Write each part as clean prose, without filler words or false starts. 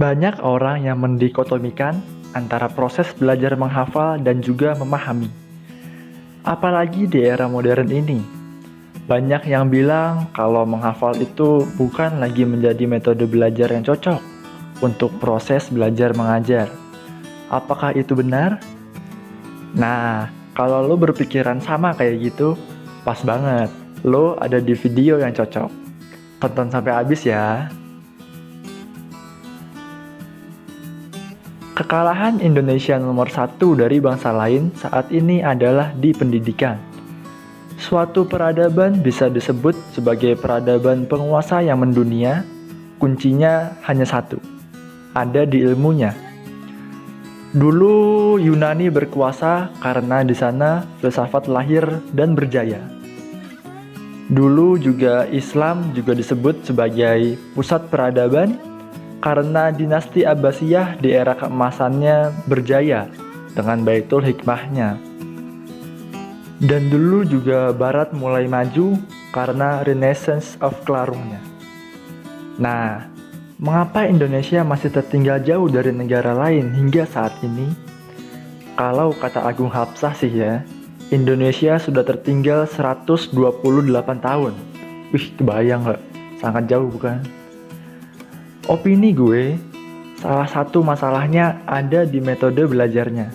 Banyak orang yang mendikotomikan antara proses belajar menghafal dan juga memahami. Apalagi di era modern ini. Banyak yang bilang kalau menghafal itu bukan lagi menjadi metode belajar yang cocok untuk proses belajar mengajar. Apakah itu benar? Nah, kalau lo berpikiran sama kayak gitu, pas banget. Lo ada di video yang cocok. Tonton sampai habis ya. Kekalahan Indonesia nomor 1 dari bangsa lain saat ini adalah di pendidikan. Suatu peradaban bisa disebut sebagai peradaban penguasa yang mendunia, kuncinya hanya satu, ada di ilmunya. Dulu Yunani berkuasa karena di sana filsafat lahir dan berjaya. Dulu juga Islam juga disebut sebagai pusat peradaban karena dinasti Abbasiyah di era keemasannya berjaya dengan Baitul Hikmahnya. Dan dulu juga Barat mulai maju karena Renaissance of Clarungnya. Nah, mengapa Indonesia masih tertinggal jauh dari negara lain hingga saat ini? Kalau kata Agung Hapsah sih ya, Indonesia sudah tertinggal 128 tahun. Wih, kebayang gak? Sangat jauh bukan? Opini gue, salah satu masalahnya ada di metode belajarnya.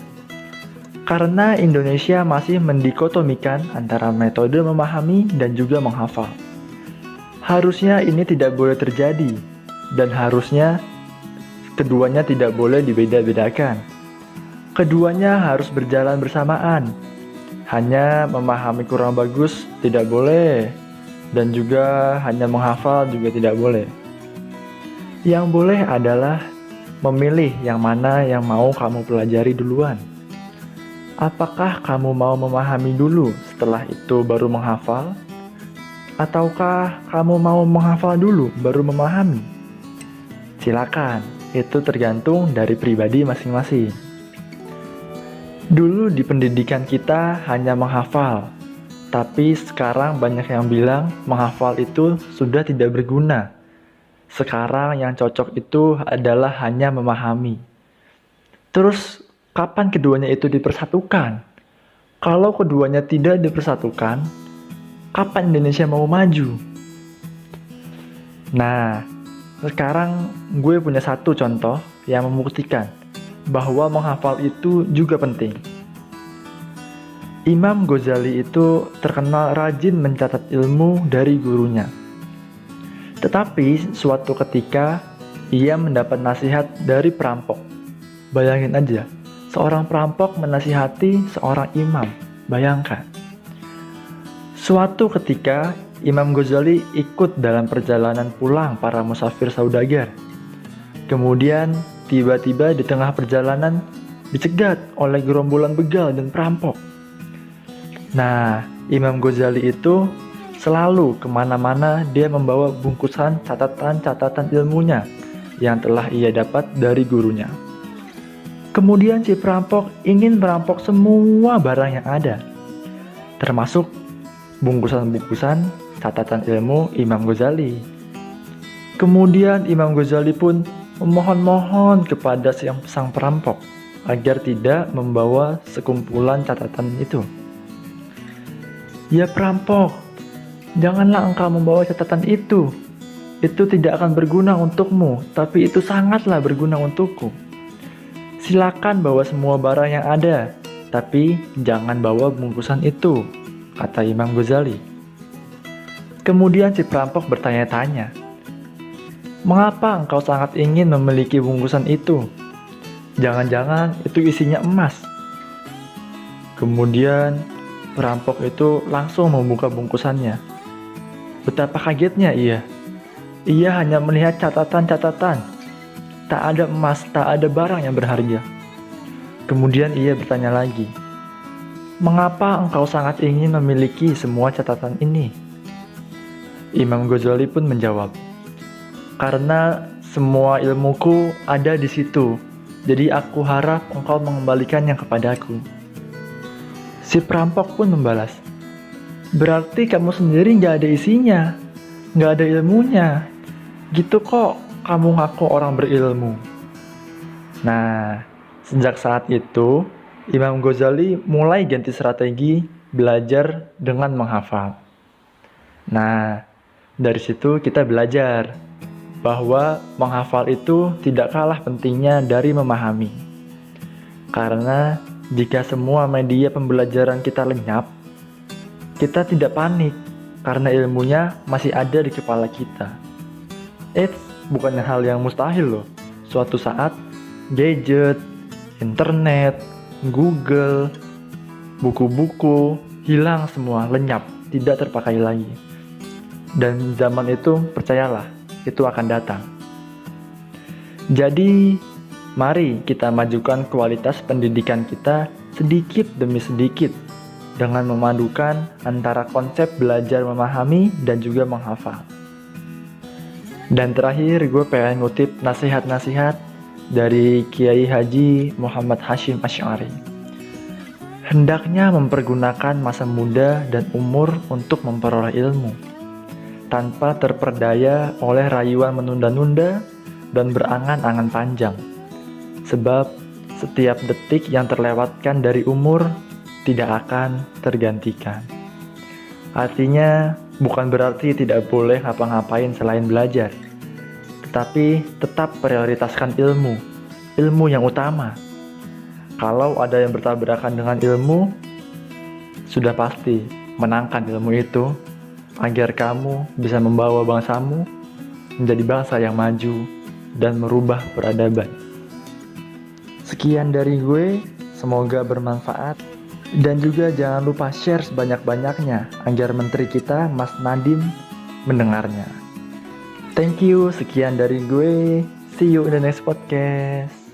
Karena Indonesia masih mendikotomikan antara metode memahami dan juga menghafal. Harusnya ini tidak boleh terjadi, dan harusnya keduanya tidak boleh dibeda-bedakan. Keduanya harus berjalan bersamaan. Hanya memahami kurang bagus tidak boleh, dan juga hanya menghafal juga tidak boleh. Yang boleh adalah memilih yang mana yang mau kamu pelajari duluan. Apakah kamu mau memahami dulu, setelah itu baru menghafal? Ataukah kamu mau menghafal dulu, baru memahami? Silakan, itu tergantung dari pribadi masing-masing. Dulu di pendidikan kita hanya menghafal, tapi sekarang banyak yang bilang menghafal itu sudah tidak berguna. Sekarang yang cocok itu adalah hanya memahami. Terus, kapan keduanya itu dipersatukan? Kalau keduanya tidak dipersatukan, kapan Indonesia mau maju? Nah, sekarang gue punya satu contoh yang membuktikan bahwa menghafal itu juga penting. Imam Ghazali itu terkenal rajin mencatat ilmu dari gurunya. Tetapi suatu ketika ia mendapat nasihat dari perampok. Bayangin aja, seorang perampok menasihati seorang imam. Bayangkan. Suatu ketika Imam Ghazali ikut dalam perjalanan pulang para musafir saudagar. Kemudian tiba-tiba di tengah perjalanan dicegat oleh gerombolan begal dan perampok. Nah, Imam Ghazali itu selalu kemana-mana dia membawa bungkusan catatan-catatan ilmunya yang telah ia dapat dari gurunya. Kemudian si perampok ingin merampok semua barang yang ada, termasuk bungkusan-bungkusan catatan ilmu Imam Ghazali. Kemudian Imam Ghazali pun memohon-mohon kepada sang perampok agar tidak membawa sekumpulan catatan itu. Ya perampok, janganlah engkau membawa catatan itu. Itu tidak akan berguna untukmu, tapi itu sangatlah berguna untukku. Silakan bawa semua barang yang ada, tapi jangan bawa bungkusan itu, kata Imam Ghazali. Kemudian si perampok bertanya-tanya, mengapa engkau sangat ingin memiliki bungkusan itu? Jangan-jangan itu isinya emas. Kemudian perampok itu langsung membuka bungkusannya. Betapa kagetnya ia. Ia hanya melihat catatan-catatan. Tak ada emas, tak ada barang yang berharga. Kemudian ia bertanya lagi, mengapa engkau sangat ingin memiliki semua catatan ini? Imam Ghazali pun menjawab, karena semua ilmuku ada di situ, jadi aku harap engkau mengembalikannya kepadaku. Si perampok pun membalas, berarti kamu sendiri gak ada isinya, gak ada ilmunya. Gitu kok kamu ngaku orang berilmu. Nah, sejak saat itu, Imam Ghazali mulai ganti strategi belajar dengan menghafal. Nah, dari situ kita belajar bahwa menghafal itu tidak kalah pentingnya dari memahami. Karena jika semua media pembelajaran kita lenyap, kita tidak panik karena ilmunya masih ada di kepala kita. Bukannya hal yang mustahil loh. Suatu saat, gadget, internet, Google, buku-buku, hilang semua, lenyap, tidak terpakai lagi. Dan zaman itu, percayalah, itu akan datang. Jadi, mari kita majukan kualitas pendidikan kita sedikit demi sedikit dengan memadukan antara konsep belajar memahami dan juga menghafal. Dan terakhir, gue pengen ngutip nasihat-nasihat dari Kiai Haji Muhammad Hasyim Asy'ari. Hendaknya mempergunakan masa muda dan umur untuk memperoleh ilmu, tanpa terperdaya oleh rayuan menunda-nunda dan berangan-angan panjang. Sebab setiap detik yang terlewatkan dari umur tidak akan tergantikan. Artinya, bukan berarti tidak boleh ngapa-ngapain selain belajar, tetapi tetap prioritaskan ilmu yang utama. Kalau ada yang bertabrakan dengan ilmu, sudah pasti menangkan ilmu itu agar kamu bisa membawa bangsamu menjadi bangsa yang maju dan merubah peradaban. Sekian dari gue, semoga bermanfaat. Dan juga jangan lupa share sebanyak-banyaknya agar menteri kita, Mas Nadiem, mendengarnya. Thank you, sekian dari gue. See you in the next podcast.